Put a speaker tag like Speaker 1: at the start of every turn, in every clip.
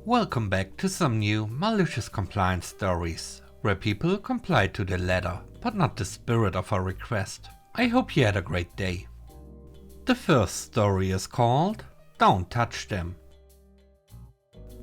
Speaker 1: Welcome back to some new Malicious Compliance Stories, where people comply to the letter, but not the spirit of a request. I hope you had a great day. The first story is called Don't Touch Them.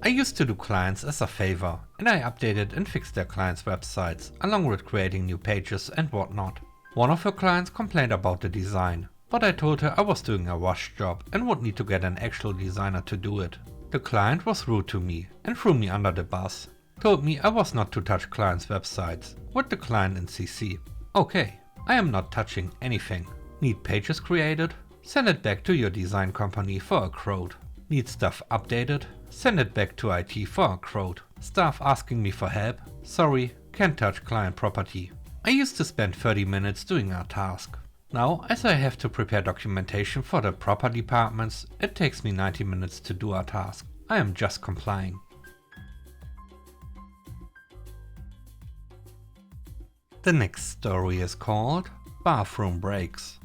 Speaker 1: I used to do clients as a favor, and I updated and fixed their clients' websites, along with creating new pages and whatnot. One of her clients complained about the design, but I told her I was doing a rush job and would need to get an actual designer to do it. The client was rude to me and threw me under the bus. Told me I was not to touch clients' websites, with the client in CC. Okay, I am not touching anything. Need pages created? Send it back to your design company for a quote. Need stuff updated? Send it back to IT for a quote. Staff asking me for help? Sorry, can't touch client property. I used to spend 30 minutes doing a task. Now, as I have to prepare documentation for the proper departments, it takes me 90 minutes to do a task. I am just complying. The next story is called Bathroom Breaks.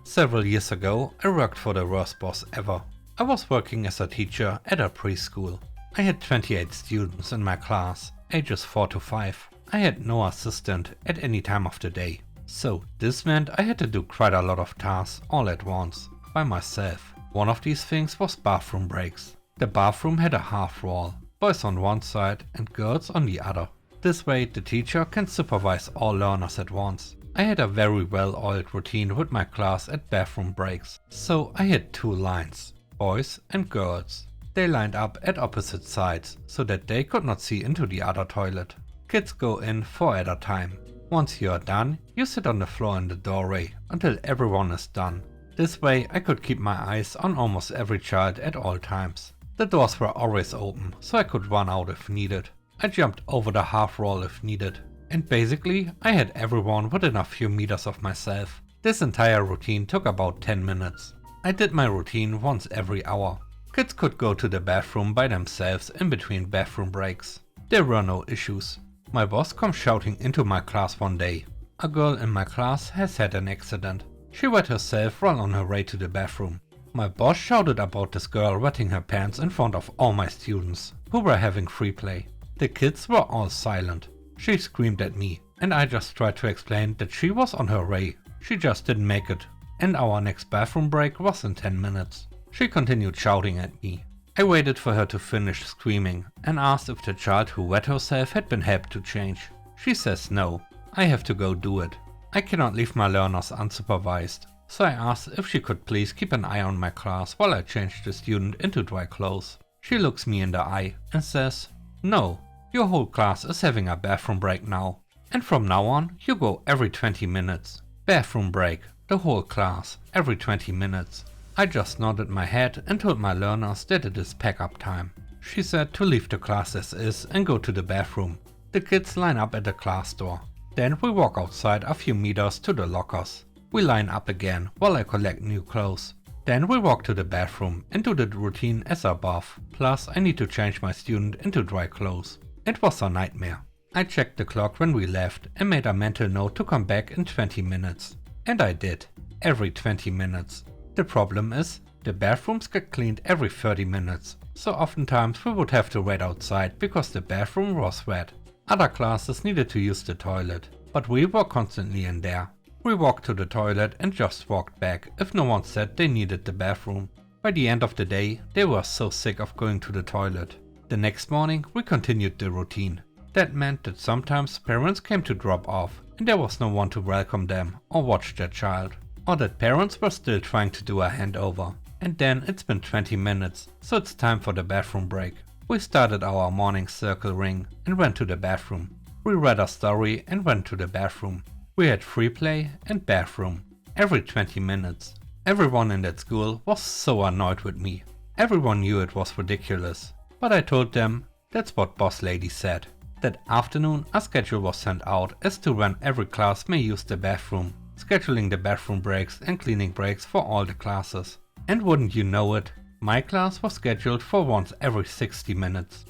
Speaker 1: Several years ago, I worked for the worst boss ever. I was working as a teacher at a preschool. I had 28 students in my class, ages 4 to 5. I had no assistant at any time of the day. So this meant I had to do quite a lot of tasks all at once, by myself. One of these things was bathroom breaks. The bathroom had a half wall, boys on one side and girls on the other. This way the teacher can supervise all learners at once. I had a very well-oiled routine with my class at bathroom breaks. So I had two lines, boys and girls. They lined up at opposite sides, so that they could not see into the other toilet. Kids go in 4 at a time. Once you are done, you sit on the floor in the doorway until everyone is done. This way I could keep my eyes on almost every child at all times. The doors were always open, so I could run out if needed. I jumped over the half wall if needed. And basically, I had everyone within a few meters of myself. This entire routine took about 10 minutes. I did my routine once every hour. Kids could go to the bathroom by themselves in between bathroom breaks. There were no issues. My boss comes shouting into my class one day. A girl in my class has had an accident. She wet herself while on her way to the bathroom. My boss shouted about this girl wetting her pants in front of all my students, who were having free play. The kids were all silent. She screamed at me, and I just tried to explain that she was on her way. She just didn't make it, and our next bathroom break was in 10 minutes. She continued shouting at me. I waited for her to finish screaming and asked if the child who wet herself had been helped to change. She says no, I have to go do it. I cannot leave my learners unsupervised, so I asked if she could please keep an eye on my class while I changed the student into dry clothes. She looks me in the eye and says, "No, your whole class is having a bathroom break now, and from now on you go every 20 minutes. Bathroom break, the whole class, every 20 minutes. I just nodded my head and told my learners that it is pack-up time. She said to leave the class as is and go to the bathroom. The kids line up at the class door. Then we walk outside a few meters to the lockers. We line up again while I collect new clothes. Then we walk to the bathroom and do the routine as above. Plus I need to change my student into dry clothes. It was a nightmare. I checked the clock when we left and made a mental note to come back in 20 minutes. And I did, every 20 minutes. The problem is, the bathrooms get cleaned every 30 minutes, so oftentimes we would have to wait outside because the bathroom was wet. Other classes needed to use the toilet, but we were constantly in there. We walked to the toilet and just walked back if no one said they needed the bathroom. By the end of the day, they were so sick of going to the toilet. The next morning we continued the routine. That meant that sometimes parents came to drop off and there was no one to welcome them or watch their child. Or that parents were still trying to do a handover. And then it's been 20 minutes, so it's time for the bathroom break. We started our morning circle ring and went to the bathroom. We read a story and went to the bathroom. We had free play and bathroom, every 20 minutes. Everyone in that school was so annoyed with me. Everyone knew it was ridiculous. But I told them that's what boss lady said. That afternoon a schedule was sent out as to when every class may use the bathroom, scheduling the bathroom breaks and cleaning breaks for all the classes. And wouldn't you know it, my class was scheduled for once every 60 minutes.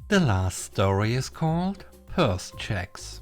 Speaker 1: The last story is called Purse Checks.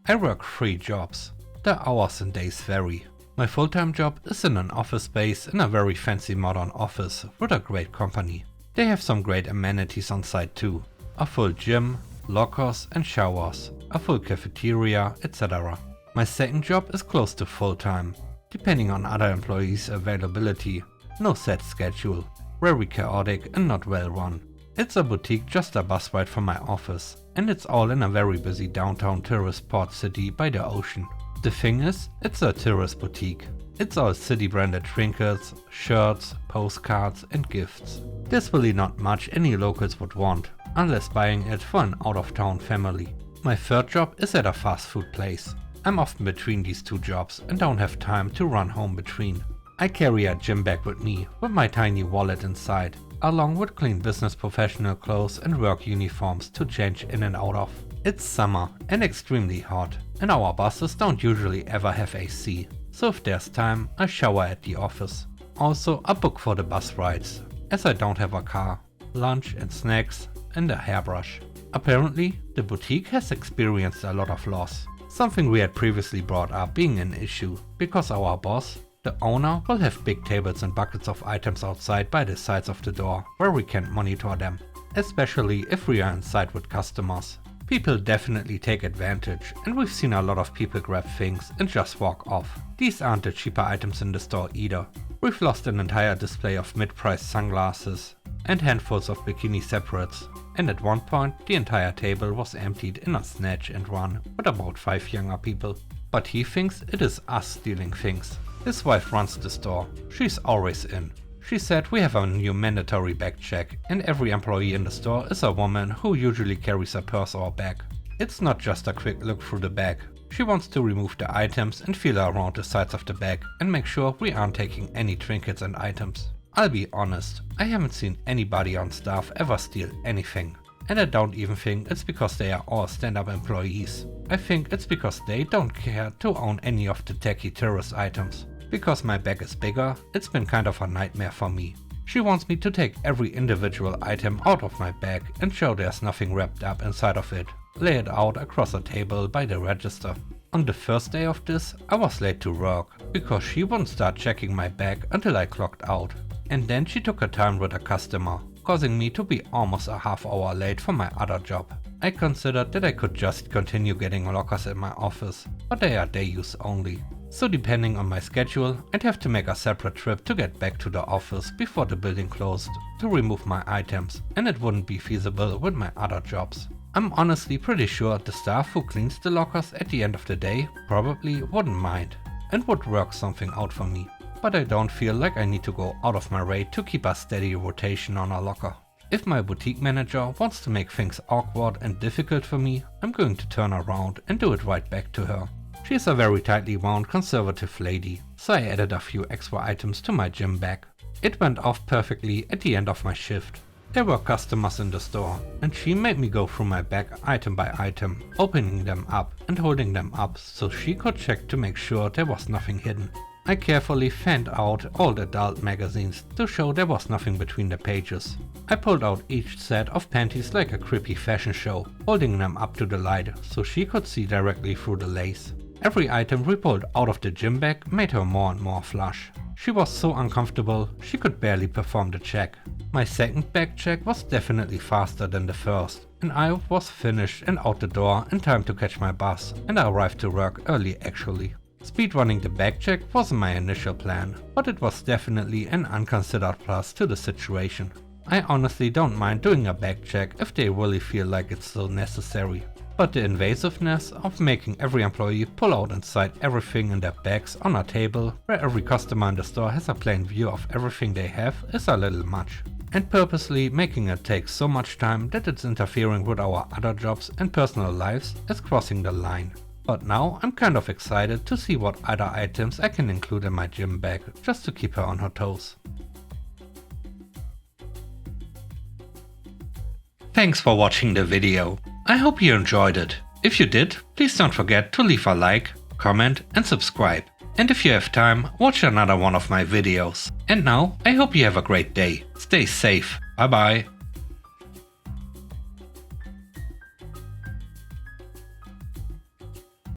Speaker 1: I work 3 jobs. The hours and days vary. My full-time job is in an office space in a very fancy modern office with a great company. They have some great amenities on site too. A full gym, lockers and showers, a full cafeteria, etc. My second job is close to full-time, depending on other employees' availability. No set schedule, very chaotic and not well run. It's a boutique just a bus ride from my office, and it's all in a very busy downtown tourist port city by the ocean. The thing is, it's a tourist boutique. It's all city branded trinkets, shirts, postcards and gifts. There's really not much any locals would want, unless buying it for an out-of-town family. My third job is at a fast food place. I'm often between these two jobs and don't have time to run home between. I carry a gym bag with me with my tiny wallet inside, along with clean business professional clothes and work uniforms to change in and out of. It's summer and extremely hot, and our buses don't usually ever have AC, so if there's time, I shower at the office. Also, I book for the bus rides, as I don't have a car, lunch and snacks, and a hairbrush. Apparently, the boutique has experienced a lot of loss, something we had previously brought up being an issue, because our boss, the owner, will have big tables and buckets of items outside by the sides of the door where we can't monitor them, especially if we are inside with customers. People definitely take advantage, and we've seen a lot of people grab things and just walk off. These aren't the cheaper items in the store either. We've lost an entire display of mid-priced sunglasses and handfuls of bikini separates, and at one point the entire table was emptied in a snatch and run with about 5 younger people. But he thinks it is us stealing things. His wife runs the store. She's always in. She said we have a new mandatory bag check, and every employee in the store is a woman who usually carries a purse or bag. It's not just a quick look through the bag. She wants to remove the items and feel around the sides of the bag and make sure we aren't taking any trinkets and items. I'll be honest, I haven't seen anybody on staff ever steal anything. And I don't even think it's because they are all stand-up employees. I think it's because they don't care to own any of the tacky tourist items. Because my bag is bigger, it's been kind of a nightmare for me. She wants me to take every individual item out of my bag and show there's nothing wrapped up inside of it. Lay it out across a table by the register. On the first day of this, I was late to work because she wouldn't start checking my bag until I clocked out. And then she took her time with a customer, causing me to be almost a half hour late for my other job. I considered that I could just continue getting lockers at my office, but they are day use only. So depending on my schedule, I'd have to make a separate trip to get back to the office before the building closed to remove my items, and it wouldn't be feasible with my other jobs. I'm honestly pretty sure the staff who cleans the lockers at the end of the day probably wouldn't mind and would work something out for me. But I don't feel like I need to go out of my way to keep a steady rotation on a locker. If my boutique manager wants to make things awkward and difficult for me, I'm going to turn around and do it right back to her. She's a very tightly wound conservative lady, so I added a few extra items to my gym bag. It went off perfectly at the end of my shift. There were customers in the store, and she made me go through my bag item by item, opening them up and holding them up so she could check to make sure there was nothing hidden. I carefully fanned out old adult magazines to show there was nothing between the pages. I pulled out each set of panties like a creepy fashion show, holding them up to the light so she could see directly through the lace. Every item we pulled out of the gym bag made her more and more flush. She was so uncomfortable, she could barely perform the check. My second bag check was definitely faster than the first, and I was finished and out the door in time to catch my bus, and I arrived to work early actually. Speedrunning the bag check wasn't my initial plan, but it was definitely an unconsidered plus to the situation. I honestly don't mind doing a bag check if they really feel like it's so necessary. But the invasiveness of making every employee pull out inside everything in their bags on a table where every customer in the store has a plain view of everything they have is a little much. And purposely making it take so much time that it's interfering with our other jobs and personal lives is crossing the line. But now I'm kind of excited to see what other items I can include in my gym bag just to keep her on her toes. Thanks for watching the video. I hope you enjoyed it. If you did, please don't forget to leave a like, comment and subscribe. And if you have time, watch another one of my videos. And now, I hope you have a great day. Stay safe. Bye bye.